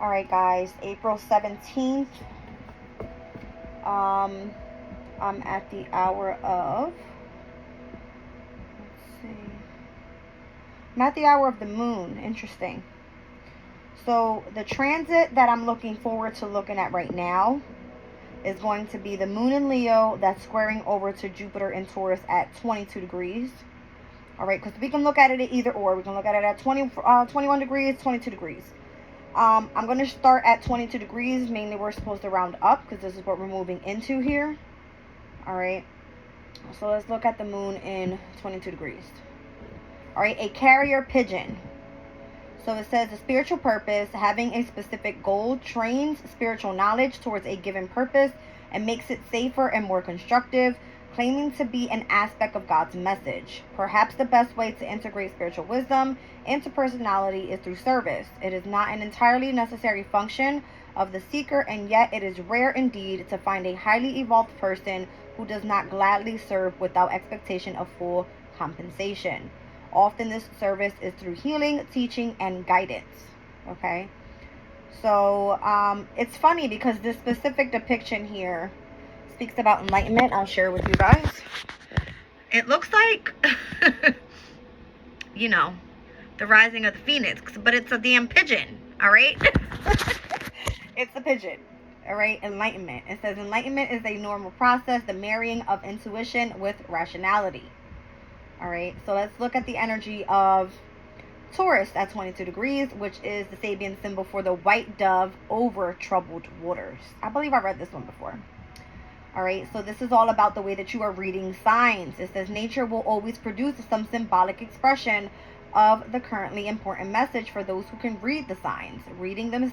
All right, guys, April 17th. I'm at the hour of, let's see, I'm at the hour of the moon. Interesting. So the transit that I'm looking forward to looking at right now is going to be the moon in Leo that's squaring over to Jupiter in Taurus at 22 degrees. All right, because we can look at it at either or. We can look at it at 21 degrees, 22 degrees. I'm going to start at 22 degrees. Mainly, we're supposed to round up because this is what we're moving into here. All right. So let's look at the moon in 22 degrees. All right, a carrier pigeon. So it says the spiritual purpose, having a specific goal, trains spiritual knowledge towards a given purpose and makes it safer and more constructive, claiming to be an aspect of God's message. Perhaps the best way to integrate spiritual wisdom into personality is through service. It is not an entirely necessary function of the seeker, and yet it is rare indeed to find a highly evolved person who does not gladly serve without expectation of full compensation. Often this service is through healing, teaching, and guidance. Okay. So it's funny because this specific depiction here speaks about enlightenment. I'll share with you guys. It looks like, you know, the rising of the phoenix, but it's a damn pigeon. All right. It's a pigeon. All right. Enlightenment. It says enlightenment is a normal process, the marrying of intuition with rationality. All right, so let's look at the energy of Taurus at 22 degrees, which is the Sabian symbol for the white dove over troubled waters. I believe I read this one before. All right, so this is all about the way that you are reading signs. It says nature will always produce some symbolic expression of the currently important message for those who can read the signs. Reading the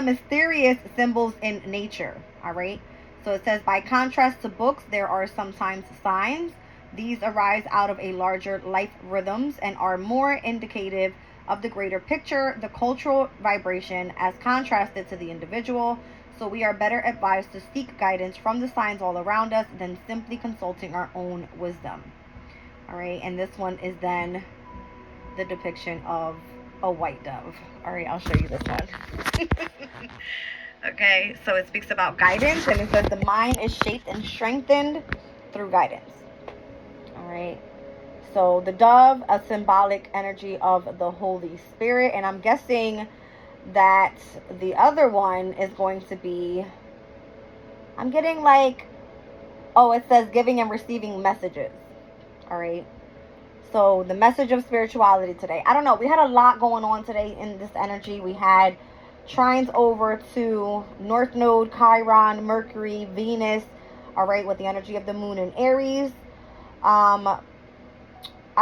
mysterious symbols in nature. All right. So it says, by contrast to books, there are sometimes signs. These arise out of a larger life rhythms and are more indicative of the greater picture, the cultural vibration, as contrasted to the individual. So we are better advised to seek guidance from the signs all around us than simply consulting our own wisdom. All right, and this one is then the depiction of a white dove. All right, I'll show you this one. Okay, so it speaks about guidance, and it says the mind is shaped and strengthened through guidance. All right, so the dove, a symbolic energy of the Holy Spirit, and I'm guessing that the other one is going to be, I'm getting like, oh, it says giving and receiving messages. All right, so the message of spirituality today. I don't know, we had a lot going on today in this energy. We had trines over to North Node, Chiron, Mercury, Venus, all right, with the energy of the moon in Aries. I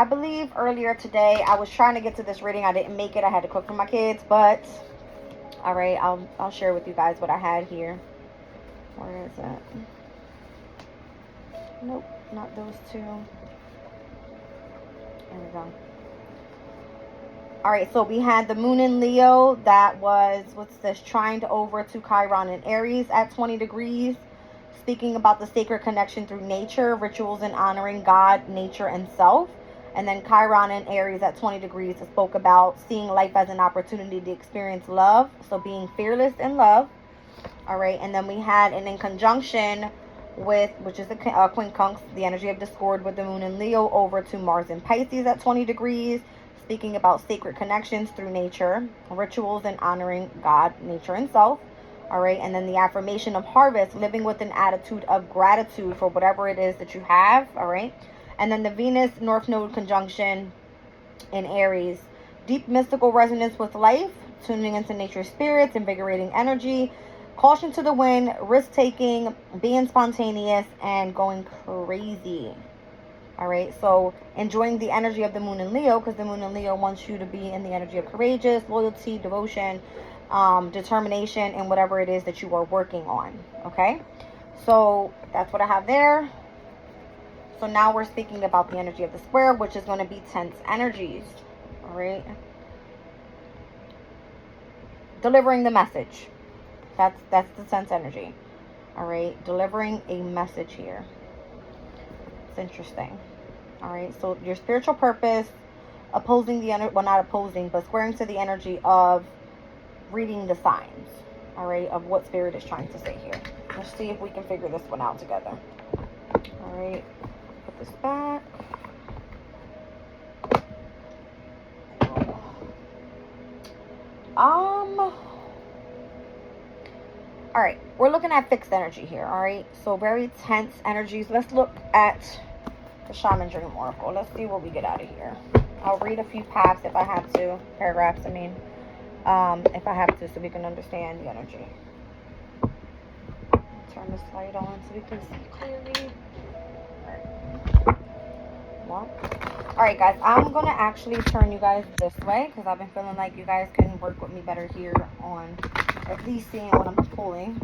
believe earlier today I was trying to get to this reading. I didn't make it. I had to cook for my kids, but all right, I'll share with you guys what I had here. Where is it? Nope, not those two. There we go. All right, so we had the moon in Leo that was, what's this, trined over to Chiron in Aries at 20 degrees, speaking about the sacred connection through nature, rituals and honoring God, nature, and self. And then Chiron in Aries at 20 degrees spoke about seeing life as an opportunity to experience love, so being fearless in love. All right, and then we had an in conjunction with, which is the quincunx, the energy of discord with the moon in Leo over to Mars in Pisces at 20 degrees, speaking about sacred connections through nature, rituals and honoring God, nature, and self. All right, and then the affirmation of harvest, living with an attitude of gratitude for whatever it is that you have. All right, and then the Venus North Node conjunction in Aries, deep mystical resonance with life, tuning into nature's spirits, invigorating energy, caution to the wind, risk taking, being spontaneous, and going crazy. All right, so enjoying the energy of the moon in Leo, because the moon in Leo wants you to be in the energy of courageous, loyalty, devotion, determination, and whatever it is that you are working on. Okay, so that's what I have there. So now we're speaking about the energy of the square, which is going to be tense energies. All right, delivering the message. That's the tense energy. All right, delivering a message here. It's interesting. All right, so your spiritual purpose, opposing the energy, well, not opposing, but squaring to the energy of reading the signs, all right, of what Spirit is trying to say here. Let's see if we can figure this one out together. All right, put this back. All right, we're looking at fixed energy here, all right? So very tense energies. Let's look at the Shaman Dream Oracle. Let's see what we get out of here. I'll read a few paths if I have to, paragraphs, I mean, if I have to, so we can understand the energy. Turn this light on so we can see clearly. All right, guys, I'm going to actually turn you guys this way because I've been feeling like you guys can work with me better here on at least seeing what I'm pulling.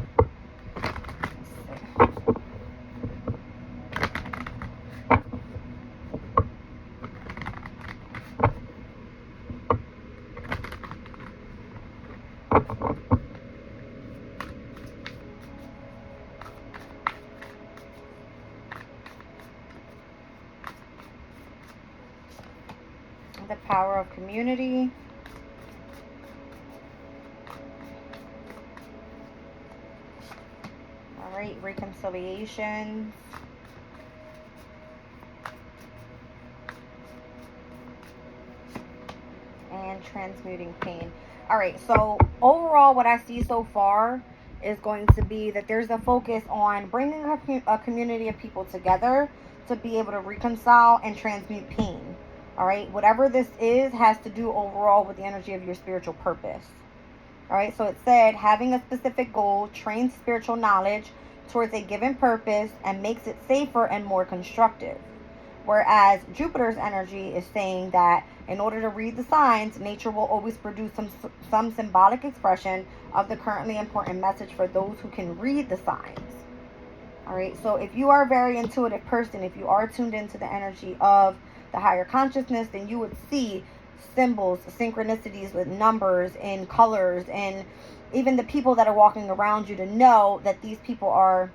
The power of community. All right, reconciliation. And transmuting pain. All right, so overall what I see so far is going to be that there's a focus on bringing a community of people together to be able to reconcile and transmute pain. All right, whatever this is has to do overall with the energy of your spiritual purpose. All right, so it said having a specific goal trains spiritual knowledge towards a given purpose and makes it safer and more constructive. Whereas Jupiter's energy is saying that in order to read the signs, nature will always produce some symbolic expression of the currently important message for those who can read the signs. All right, so if you are a very intuitive person, if you are tuned into the energy of the higher consciousness, then you would see symbols, synchronicities with numbers and colors, and even the people that are walking around you to know that these people are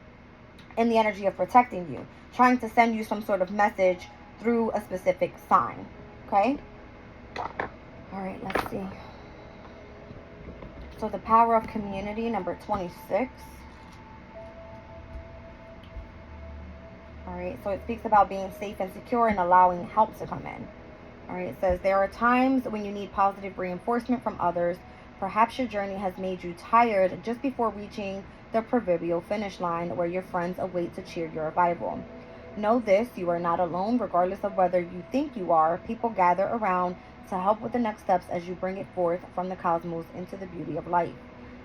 in the energy of protecting you, trying to send you some sort of message through a specific sign. Okay? All right, let's see. So the power of community, number 26. All right, so it speaks about being safe and secure and allowing help to come in. All right, it says there are times when you need positive reinforcement from others. Perhaps your journey has made you tired just before reaching the proverbial finish line where your friends await to cheer your arrival. Know this, you are not alone, regardless of whether you think you are. People gather around to help with the next steps as you bring it forth from the cosmos into the beauty of life.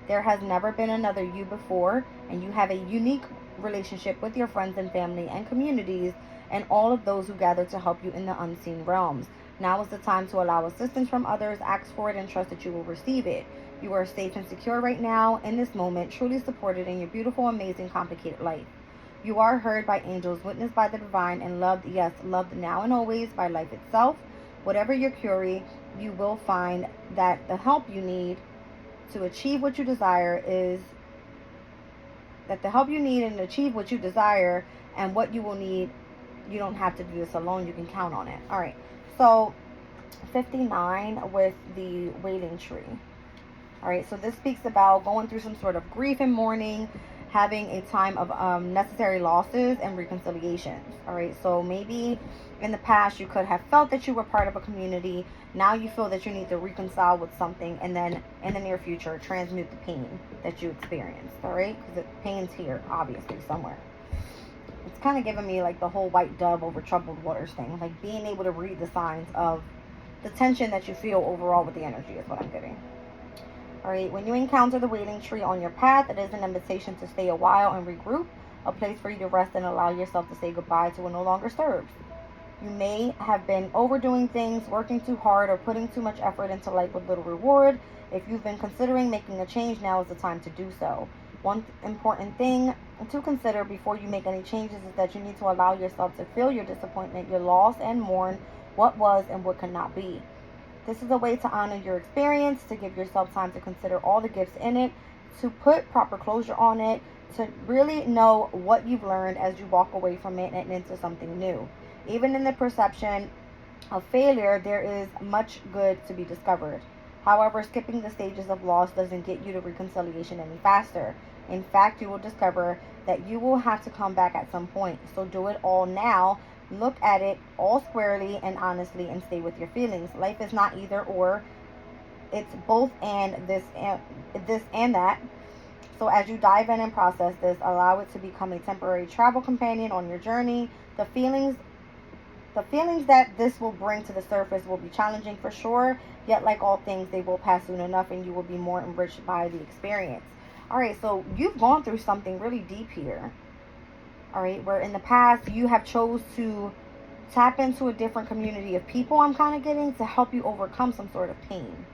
There has never been another you before, and you have a unique relationship with your friends and family and communities and all of those who gather to help you in the unseen realms. Now is the time to allow assistance from others, ask for it, and trust that you will receive it. You are safe and secure right now, in this moment, truly supported in your beautiful, amazing, complicated life. You are heard by angels, witnessed by the divine, and loved, yes, loved now and always by life itself. Whatever your query, you will find that the help you need to achieve what you desire is that the help you need and achieve what you desire and what you will need, you don't have to do this alone. You can count on it. All right. So 59 with the wailing tree. All right. So this speaks about going through some sort of grief and mourning, having a time of necessary losses and reconciliations. All right. So maybe in the past you could have felt that you were part of a community. Now you feel that you need to reconcile with something, and then in the near future transmute the pain that you experienced. All right, because the pain's here obviously somewhere. It's kind of giving me like the whole white dove over troubled waters thing, like being able to read the signs of the tension that you feel overall with the energy is what I'm getting. All right, when you encounter the wailing tree on your path, it is an invitation to stay a while and regroup, a place for you to rest and allow yourself to say goodbye to what no longer serves. You may have been overdoing things, working too hard, or putting too much effort into life with little reward. If you've been considering making a change, now is the time to do so. One important thing to consider before you make any changes is that you need to allow yourself to feel your disappointment, your loss, and mourn what was and what could not be. This is a way to honor your experience, to give yourself time to consider all the gifts in it, to put proper closure on it, to really know what you've learned as you walk away from it and into something new. Even in the perception of failure, there is much good to be discovered. However, skipping the stages of loss doesn't get you to reconciliation any faster. In fact, you will discover that you will have to come back at some point. So do it all now. Look at it all squarely and honestly and stay with your feelings. Life is not either or. It's both and this and that. So as you dive in and process this, allow it to become a temporary travel companion on your journey. The feelings the feelings that this will bring to the surface will be challenging for sure, yet like all things, they will pass soon enough and you will be more enriched by the experience. All right, so you've gone through something really deep here. All right, where in the past you have chose to tap into a different community of people, I'm kind of getting, to help you overcome some sort of pain.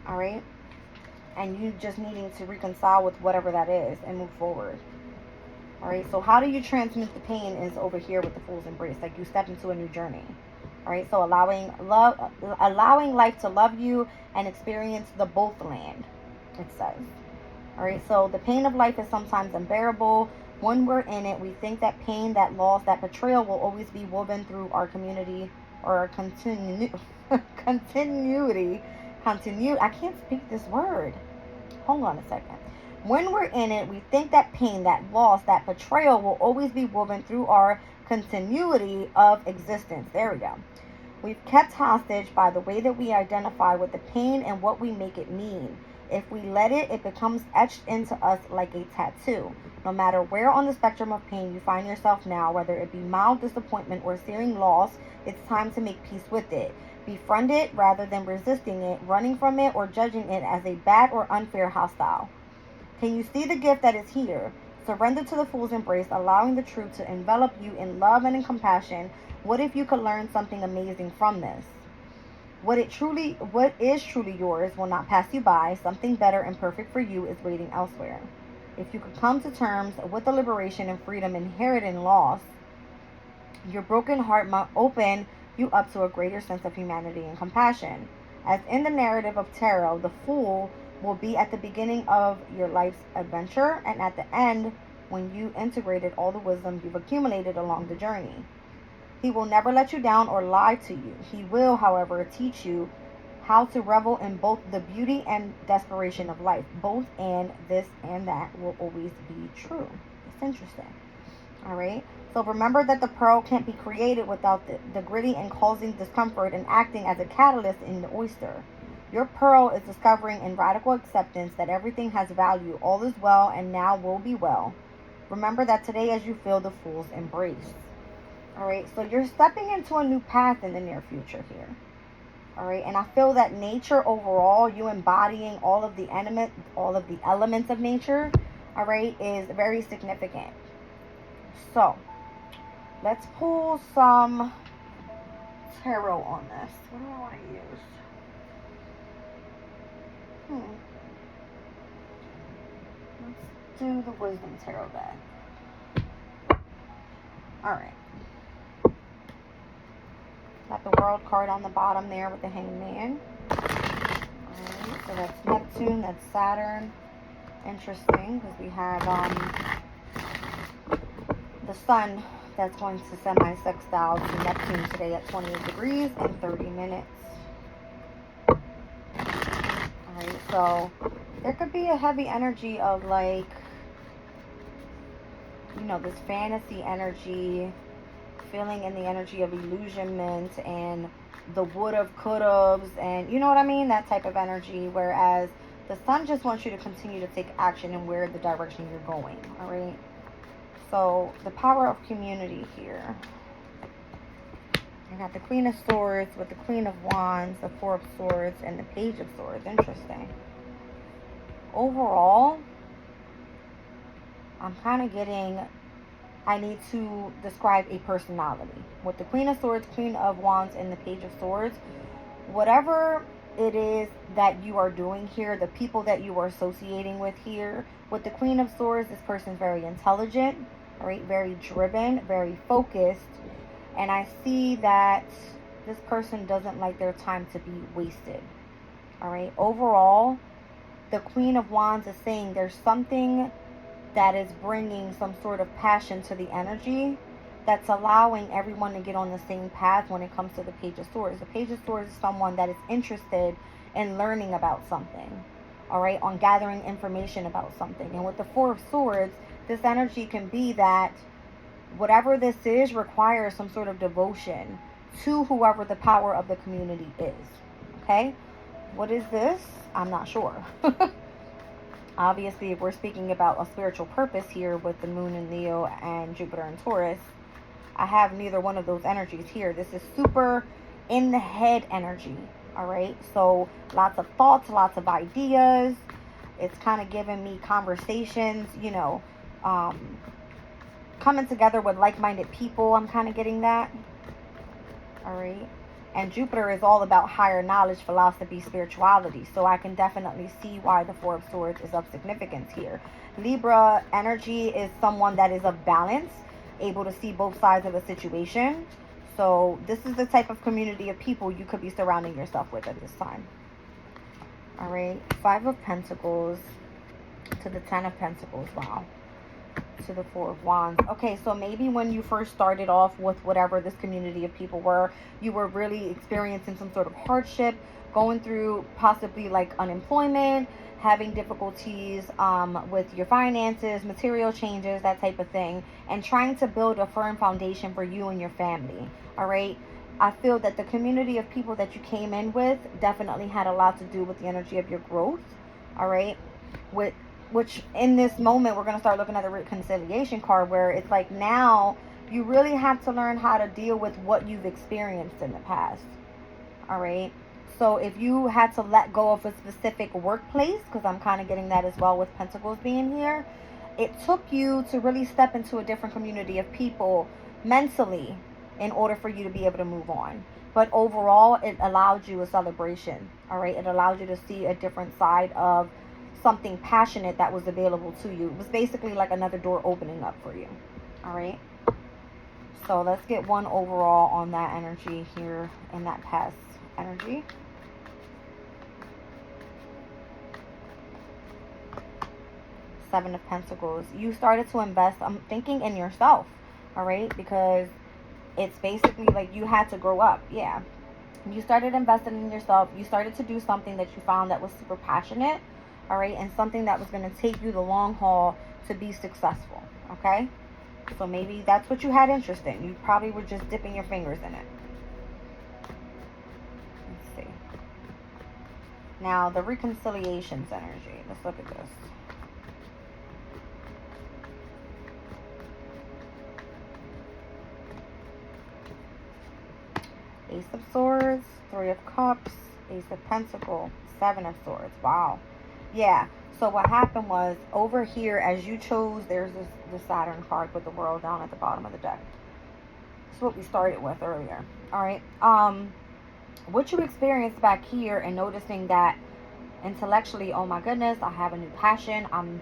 All right, and you just needing to reconcile with whatever that is and move forward. All right, so how do you transmit the pain is over here with the Fool's Embrace. Like, you step into a new journey. All right, so allowing life to love you and experience the both land, it says. All right, so the pain of life is sometimes unbearable. When we're in it, we think that pain, that loss, that betrayal will always be woven through our community or our continuity. I can't speak this word. Hold on a second. When we're in it, we think that pain, that loss, that betrayal will always be woven through our continuity of existence. There we go. We've kept hostage by the way that we identify with the pain and what we make it mean. If we let it, it becomes etched into us like a tattoo. No matter where on the spectrum of pain you find yourself now, whether it be mild disappointment or searing loss, it's time to make peace with it. Befriend it rather than resisting it, running from it, or judging it as a bad or unfair hostile. Can you see the gift that is here? Surrender to the Fool's Embrace, allowing the truth to envelop you in love and in compassion. What if you could learn something amazing from this? What is truly yours will not pass you by. Something better and perfect for you is waiting elsewhere. If you could come to terms with the liberation and freedom inherent in loss, your broken heart might open you up to a greater sense of humanity and compassion. As in the narrative of tarot, the Fool will be at the beginning of your life's adventure and at the end when you integrated all the wisdom you've accumulated along the journey. He will never let you down or lie to you. He will, however, teach you how to revel in both the beauty and desperation of life. Both and this and that will always be true. It's interesting. All right. So remember that the pearl can't be created without the gritty and causing discomfort and acting as a catalyst in the oyster. Your pearl is discovering in radical acceptance that everything has value, all is well, and now will be well. Remember that today as you feel the Fool's Embrace. All right, so you're stepping into a new path in the near future here. All right, and I feel that nature overall, you embodying all of the elements of nature, all right, is very significant. So let's pull some tarot on this. What do I want to use? Let's do the Wisdom Tarot deck. Alright. Got the World card on the bottom there with the Hangman. Alright, so that's Neptune, that's Saturn. Interesting, because we have the Sun that's going to semi-sextile to Neptune today at 28 degrees in 30 minutes. Alright, so there could be a heavy energy of, like, you know, this fantasy energy, feeling in the energy of illusionment and the would have, could haves, and you know what I mean? That type of energy. Whereas the Sun just wants you to continue to take action in where the direction you're going. Alright, so the power of community here. I got the Queen of Swords with the Queen of Wands, the Four of Swords, and the Page of Swords. Interesting. Overall, I'm kind of getting, I need to describe a personality. With the Queen of Swords, Queen of Wands, and the Page of Swords, whatever it is that you are doing here, the people that you are associating with here, with the Queen of Swords, this person is very intelligent, right? Very driven, very focused. And I see that this person doesn't like their time to be wasted. All right. Overall, the Queen of Wands is saying there's something that is bringing some sort of passion to the energy that's allowing everyone to get on the same path when it comes to the Page of Swords. The Page of Swords is someone that is interested in learning about something, all right, on gathering information about something. And with the Four of Swords, this energy can be that whatever this is requires some sort of devotion to whoever the power of the community is. Okay? What is this? I'm not sure. Obviously, if we're speaking about a spiritual purpose here with the moon in Leo and Jupiter in Taurus, I have neither one of those energies here. This is super in the head energy. All right? So lots of thoughts, lots of ideas. It's kind of giving me conversations, you know, coming together with like-minded people. I'm kind of getting that. All right. And Jupiter is all about higher knowledge, philosophy, spirituality. So I can definitely see why the Four of Swords is of significance here. Libra energy is someone that is of balance, able to see both sides of a situation. So this is the type of community of people you could be surrounding yourself with at this time. All right. Five of Pentacles to the Ten of Pentacles. Wow. To the Four of Wands. Okay, so maybe when you first started off with whatever this community of people were, you were really experiencing some sort of hardship, going through possibly like unemployment, having difficulties with your finances, material changes, that type of thing, and trying to build a firm foundation for you and your family. All right. I feel that the community of people that you came in with definitely had a lot to do with the energy of your growth. All right. Which in this moment, we're going to start looking at the reconciliation card, where it's like now you really have to learn how to deal with what you've experienced in the past. All right. So if you had to let go of a specific workplace, because I'm kind of getting that as well with Pentacles being here, it took you to really step into a different community of people mentally in order for you to be able to move on. But overall, it allowed you a celebration. All right. It allowed you to see a different side of something passionate that was available to you. It was basically like another door opening up for you. All right. So let's get one overall on that energy here in that past energy. Seven of Pentacles. You started to invest, I'm thinking, in yourself. All right. Because it's basically like you had to grow up. Yeah. You started investing in yourself. You started to do something that you found that was super passionate. All right, and something that was going to take you the long haul to be successful, okay? So maybe that's what you had interest in. You probably were just dipping your fingers in it. Let's see. Now, the reconciliations energy. Let's look at this. Ace of Swords, Three of Cups, Ace of Pentacles, Seven of Swords. Wow. Yeah, so what happened was over here, as you chose, there's the Saturn card with the world down at the bottom of the deck. That's what we started with earlier. All right. What you experienced back here and noticing that intellectually, oh my goodness, I have a new passion. I'm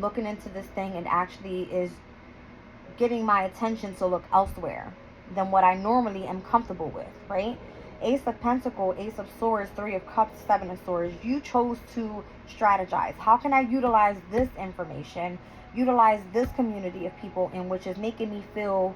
looking into this thing, and actually is getting my attention to look elsewhere than what I normally am comfortable with, right? Ace of Pentacles, Ace of Swords, Three of Cups, Seven of Swords. You chose to strategize. How can I utilize this information, utilize this community of people, in which is making me feel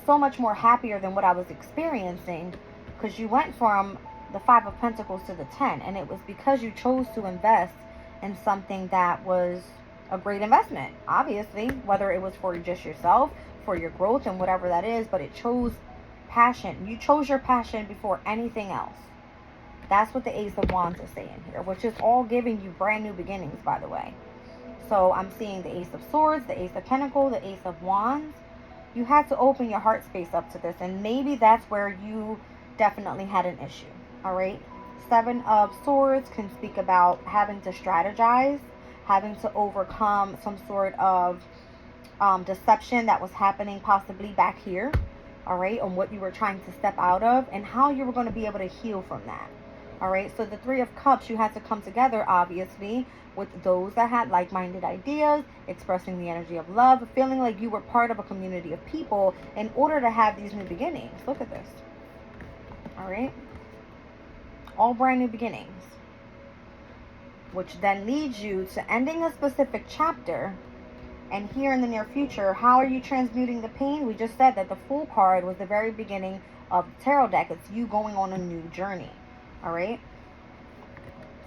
so much more happier than what I was experiencing? Because you went from the Five of Pentacles to the 10, and it was because you chose to invest in something that was a great investment, obviously, whether it was for just yourself, for your growth, and whatever that is, but it chose passion. You chose your passion before anything else. That's what the Ace of Wands is saying here, which is all giving you brand new beginnings, by the way. So I'm seeing the Ace of Swords, the Ace of Pentacles, the Ace of Wands. You had to open your heart space up to this, and maybe that's where you definitely had an issue. All right. Seven of Swords can speak about having to strategize, having to overcome some sort of deception that was happening possibly back here. All right, on what you were trying to step out of and how you were going to be able to heal from that. All right, so the Three of Cups, you had to come together, obviously, with those that had like-minded ideas, expressing the energy of love, feeling like you were part of a community of people in order to have these new beginnings. Look at this. All right, all brand new beginnings, which then leads you to ending a specific chapter And here in the near future, how are you transmuting the pain? We just said that the Fool card was the very beginning of the tarot deck. It's you going on a new journey. All right?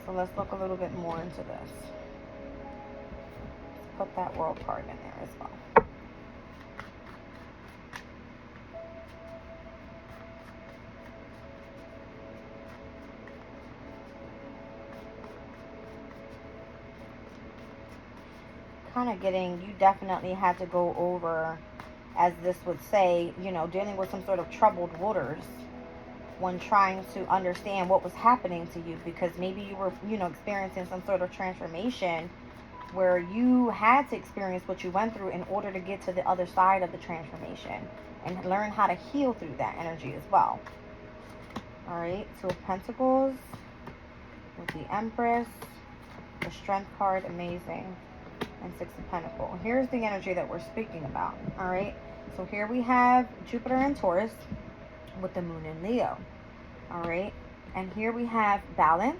So let's look a little bit more into this. Let's put that World card in there as well. Kind of getting, you definitely had to go over, as this would say, you know, dealing with some sort of troubled waters when trying to understand what was happening to you, because maybe you were, you know, experiencing some sort of transformation where you had to experience what you went through in order to get to the other side of the transformation and learn how to heal through that energy as well. All right, Two of Pentacles with the Empress, the Strength card, amazing, and Six of Pentacles. Here's the energy that we're speaking about. All right, so here we have Jupiter and Taurus with the Moon in Leo. All right, and here we have balance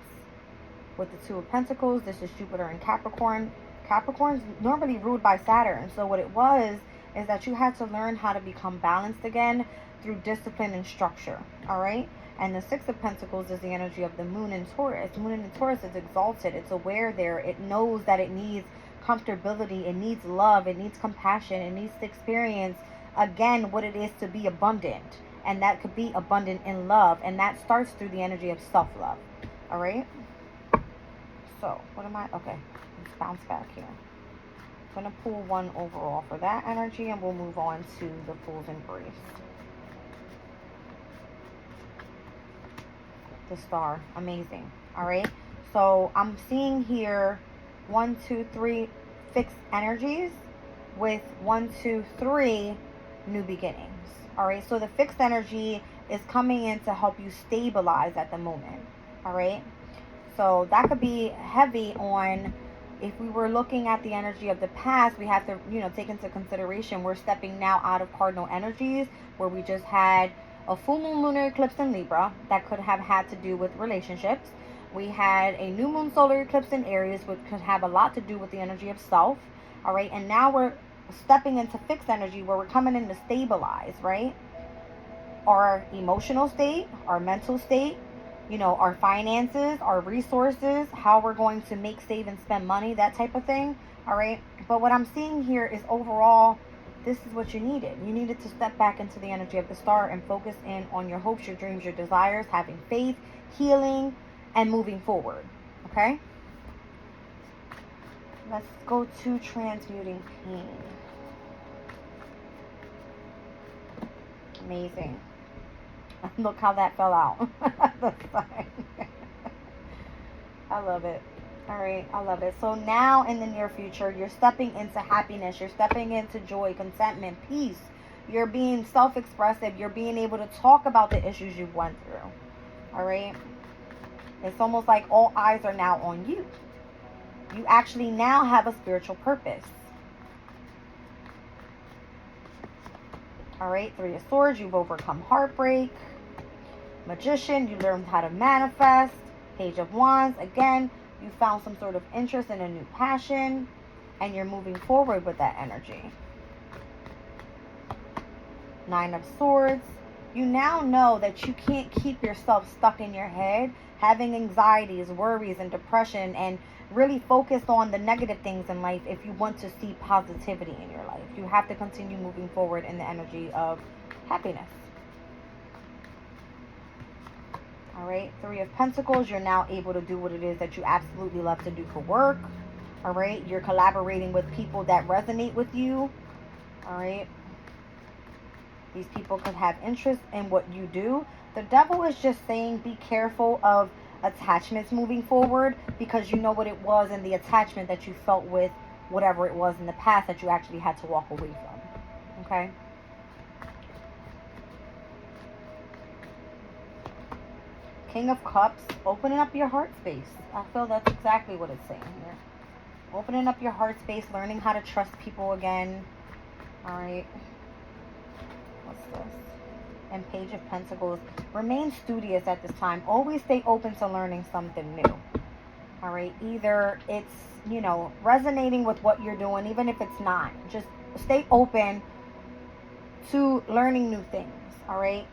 with the Two of Pentacles. This is Jupiter and Capricorn. Capricorn's normally ruled by Saturn, so what it was is that you had to learn how to become balanced again through discipline and structure. All right, and the Six of Pentacles is the energy of the Moon in Taurus. The Moon in Taurus is exalted. It's aware there. It knows that it needs comfortability. It needs love. It needs compassion. It needs to experience again what it is to be abundant. And that could be abundant in love. And that starts through the energy of self-love. All right? So, what am I? Okay. Let's bounce back here. I'm going to pull one overall for that energy. And we'll move on to the Fool's Embrace. The Star. Amazing. All right? So, I'm seeing here 1, 2, 3 fixed energies with 1, 2, 3 new beginnings. All right, so the fixed energy is coming in to help you stabilize at the moment. All right, so that could be heavy on, if we were looking at the energy of the past, we have to, you know, take into consideration we're stepping now out of cardinal energies, where we just had a full moon lunar eclipse in Libra that could have had to do with relationships. We had a new moon solar eclipse in Aries, which could have a lot to do with the energy of self. All right, and now we're stepping into fixed energy where we're coming in to stabilize, right? Our emotional state, our mental state, you know, our finances, our resources, how we're going to make, save, and spend money, that type of thing. All right, but what I'm seeing here is overall, this is what you needed. You needed to step back into the energy of the Star and focus in on your hopes, your dreams, your desires, having faith, healing, and moving forward. Okay, let's go to transmuting pain. Amazing. Look how that fell out. I love it. All right, I love it. So now in the near future, you're stepping into happiness. You're stepping into joy, contentment, peace. You're being self-expressive. You're being able to talk about the issues you've went through. All right. It's almost like all eyes are now on you. You actually now have a spiritual purpose. All right, Three of Swords, you've overcome heartbreak. Magician, you learned how to manifest. Page of Wands, again, you found some sort of interest in a new passion, and you're moving forward with that energy. Nine of Swords, you now know that you can't keep yourself stuck in your head, having anxieties, worries, and depression, and really focus on the negative things in life if you want to see positivity in your life. You have to continue moving forward in the energy of happiness. All right, Three of Pentacles, you're now able to do what it is that you absolutely love to do for work. All right, you're collaborating with people that resonate with you. All right, these people could have interest in what you do. The devil is just saying be careful of attachments moving forward, because you know what it was in the attachment that you felt with whatever it was in the past that you actually had to walk away from. Okay? King of Cups, opening up your heart space. I feel that's exactly what it's saying here. Opening up your heart space, learning how to trust people again. All right. What's this? And Page of Pentacles, remain studious at this time. Always stay open to learning something new. All right. Either it's, you know, resonating with what you're doing, even if it's not. Just stay open to learning new things. All right.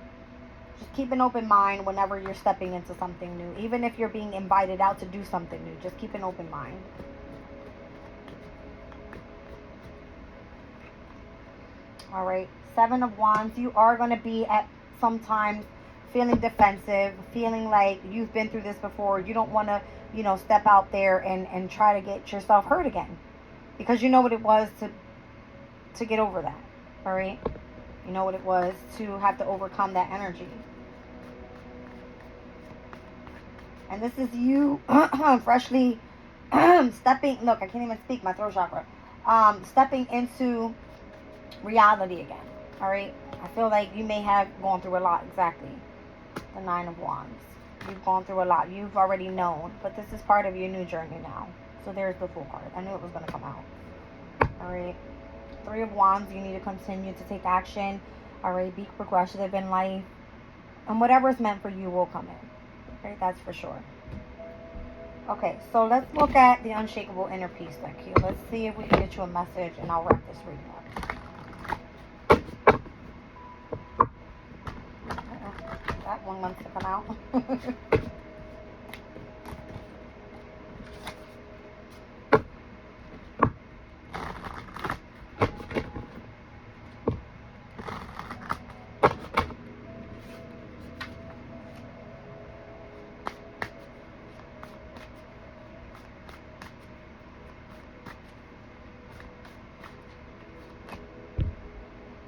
Just keep an open mind whenever you're stepping into something new. Even if you're being invited out to do something new, just keep an open mind. All right. Seven of Wands. You are going to be at sometimes feeling defensive, feeling like you've been through this before. You don't want to, you know, step out there and try to get yourself hurt again. Because you know what it was to get over that. All right. You know what it was to have to overcome that energy. And this is you freshly stepping, look, I can't even speak, my throat chakra. Stepping into reality again. All right. I feel like you may have gone through a lot. Exactly. The Nine of Wands. You've gone through a lot. You've already known. But this is part of your new journey now. So there's the Fool card. I knew it was going to come out. All right. Three of Wands. You need to continue to take action. All right. Be progressive in life. And whatever's meant for you will come in. Right, that's for sure. Okay, so let's look at the Unshakable Inner Peace deck here. Let's see if we can get you a message, and I'll wrap this reading up. That one wants to come out.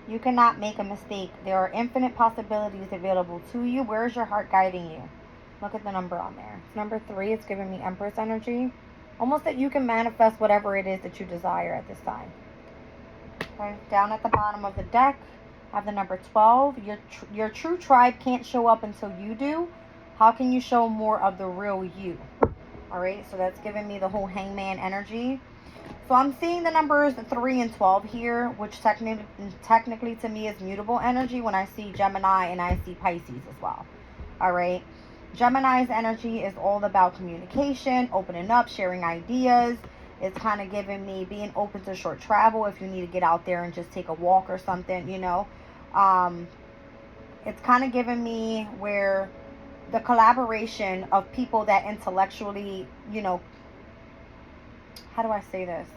You cannot make a mistake. There are infinite possibilities available to you. Where is your heart guiding you? Look at the number on there. It's number 3. It's giving me Empress energy. Almost that you can manifest whatever it is that you desire at this time. Okay. Down at the bottom of the deck, I have the number 12. Your true tribe can't show up until you do. How can you show more of the real you? All right. So that's giving me the whole Hangman energy. So I'm seeing the numbers 3 and 12 here, which technically to me is mutable energy when I see Gemini and I see Pisces as well. All right. Gemini's energy is all about communication, opening up, sharing ideas. It's kind of giving me being open to short travel if you need to get out there and just take a walk or something, you know. It's kind of giving me where the collaboration of people that intellectually, you know, how do I say this?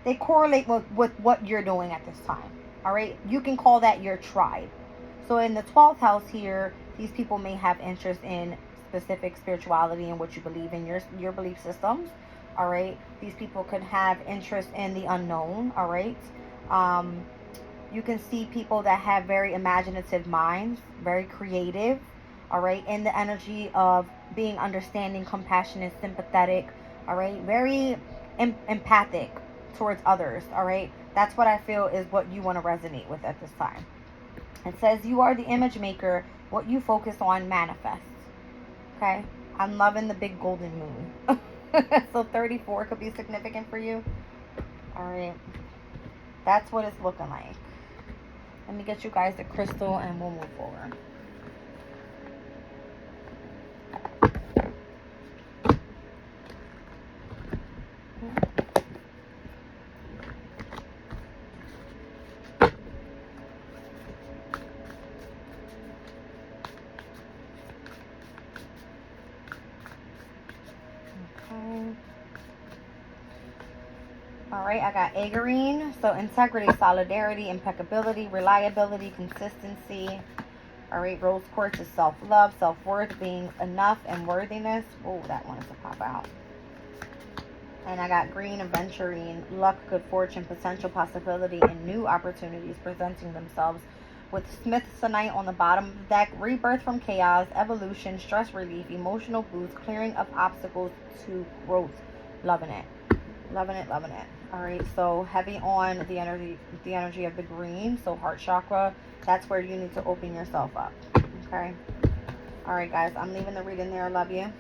They correlate with what you're doing at this time. All right. You can call that your tribe. So in the 12th house here, these people may have interest in specific spirituality and what you believe in, your belief systems. All right. These people could have interest in the unknown. All right. You can see people that have very imaginative minds, very creative. All right. In the energy of being understanding, compassionate, sympathetic. All right. Very empathic towards others. All right. That's what I feel is what you want to resonate with at this time. It says you are the image maker. What you focus on manifests. Okay. I'm loving the big golden moon. So 34 could be significant for you. All right. That's what it's looking like. Let me get you guys the crystal and we'll move forward. Alright, I got Agarine. So integrity, solidarity, impeccability, reliability, consistency. Alright, Rose Quartz is self-love, self-worth, being enough, and worthiness. Oh, that one is to pop out. And I got green, aventurine, luck, good fortune, potential possibility, and new opportunities presenting themselves. With Smithsonite on the bottom of the deck, rebirth from chaos, evolution, stress relief, emotional boost, clearing of obstacles to growth. Loving it. Loving it, loving it. All right, so heavy on the energy of the green. So heart chakra, that's where you need to open yourself up. Okay. All right, guys, I'm leaving the reading there. I love you.